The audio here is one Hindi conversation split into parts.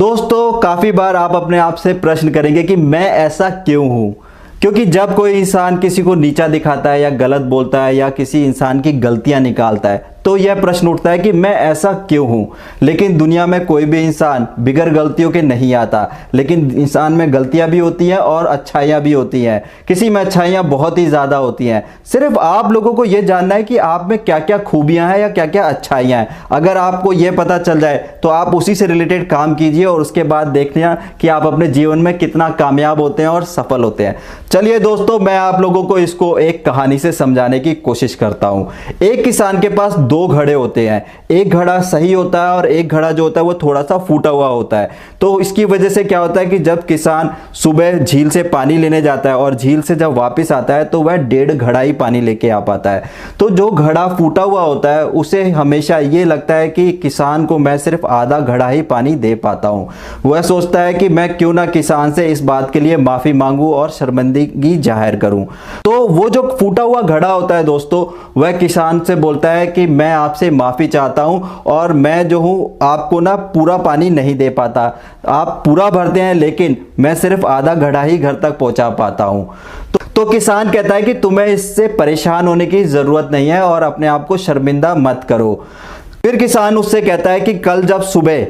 दोस्तों, काफ़ी बार आप अपने आप से प्रश्न करेंगे कि मैं ऐसा क्यों हूँ। क्योंकि जब कोई इंसान किसी को नीचा दिखाता है या गलत बोलता है या किसी इंसान की गलतियां निकालता है तो यह प्रश्न उठता है कि मैं ऐसा क्यों हूं। लेकिन दुनिया में कोई भी इंसान बिगर गलतियों के नहीं आता, लेकिन इंसान में गलतियां भी होती हैं और अच्छाइयां भी होती हैं। किसी में अच्छाइयां बहुत ही ज़्यादा होती हैं। सिर्फ आप लोगों को यह जानना है कि आप में क्या क्या खूबियां हैं या क्या क्या अच्छाइयां हैं। अगर आपको यह पता चल जाए तो आप उसी से रिलेटेड काम कीजिए और उसके बाद देखना कि आप अपने जीवन में कितना कामयाब होते हैं और सफल होते हैं। चलिए दोस्तों, मैं आप लोगों को इसको एक कहानी से समझाने की कोशिश करता हूं। एक किसान के पास दो घड़े होते हैं। एक घड़ा सही होता है और एक घड़ा जो होता है वो थोड़ा सा फूटा हुआ होता है। तो इसकी वजह से क्या होता है कि जब किसान सुबह झील से पानी लेने जाता है और झील से जब वापस आता है तो वह 1.5 घड़ा ही पानी लेके आ पाता है। तो जो घड़ा फूटा हुआ होता है उसे हमेशा ये लगता है कि किसान को मैं सिर्फ आधा घड़ा ही पानी दे पाता हूँ। वह सोचता है कि मैं क्यों ना किसान से इस बात के लिए माफी मांगू और शर्मिंदगी जाहिर करूं। तो वो जो फूटा हुआ घड़ा होता है दोस्तों, वह किसान से बोलता है कि मैं आपसे माफी चाहता हूं और मैं जो हूं आपको ना पूरा पानी नहीं दे पाता। आप पूरा भरते हैं लेकिन मैं सिर्फ आधा घड़ा ही घर तक पहुंचा पाता हूं। तो किसान कहता है कि तुम्हें इससे परेशान होने की जरूरत नहीं है और अपने आप को शर्मिंदा मत करो। फिर किसान उससे कहता है कि कल जब सुबह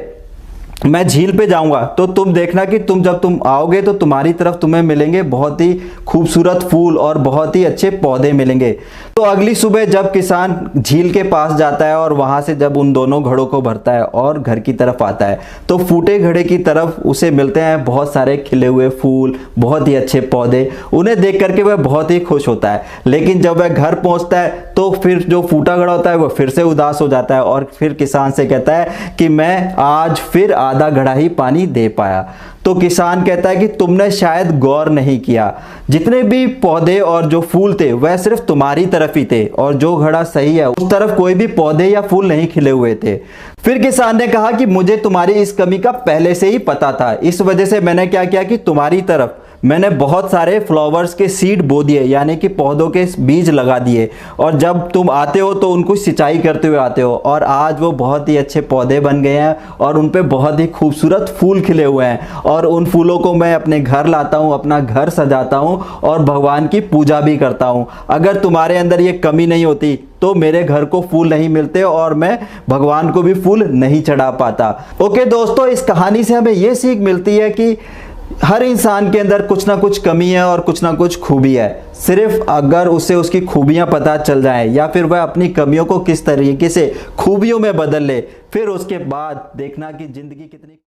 मैं झील पे जाऊंगा तो तुम देखना कि जब तुम आओगे तो तुम्हारी तरफ तुम्हें मिलेंगे बहुत ही खूबसूरत फूल और बहुत ही अच्छे पौधे मिलेंगे। तो अगली सुबह जब किसान झील के पास जाता है और वहां से जब उन दोनों घड़ों को भरता है और घर की तरफ आता है तो फूटे घड़े की तरफ उसे मिलते हैं बहुत सारे खिले हुए फूल, बहुत ही अच्छे पौधे। उन्हें देख करके वह बहुत ही खुश होता है। लेकिन जब वह घर पहुंचता है तो फिर जो फूटा घड़ा होता है वह फिर से उदास हो जाता है और फिर किसान से कहता है कि मैं आज फिर आधा घड़ा ही पानी दे पाया। तो किसान कहता है कि तुमने शायद गौर नहीं किया, जितने भी पौधे और जो फूल थे वह सिर्फ तुम्हारी तरफ ही थे और जो घड़ा सही है उस तरफ कोई भी पौधे या फूल नहीं खिले हुए थे। फिर किसान ने कहा कि मुझे तुम्हारी इस कमी का पहले से ही पता था, इस वजह से मैंने क्या किया कि तुम्हारी तरफ मैंने बहुत सारे फ्लावर्स के सीड बो दिए, यानी कि पौधों के बीज लगा दिए। और जब तुम आते हो तो उनको सिंचाई करते हुए आते हो और आज वो बहुत ही अच्छे पौधे बन गए हैं और उन पे बहुत ही खूबसूरत फूल खिले हुए हैं। और उन फूलों को मैं अपने घर लाता हूँ, अपना घर सजाता हूँ और भगवान की पूजा भी करता हूँ। अगर तुम्हारे अंदर ये कमी नहीं होती तो मेरे घर को फूल नहीं मिलते और मैं भगवान को भी फूल नहीं चढ़ा पाता। ओके दोस्तों, इस कहानी से हमें ये सीख मिलती है कि हर इंसान के अंदर कुछ ना कुछ कमी है और कुछ ना कुछ खूबी है। सिर्फ अगर उसे उसकी खूबियां पता चल जाए या फिर वह अपनी कमियों को किस तरीके से खूबियों में बदल ले, फिर उसके बाद देखना कि जिंदगी कितनी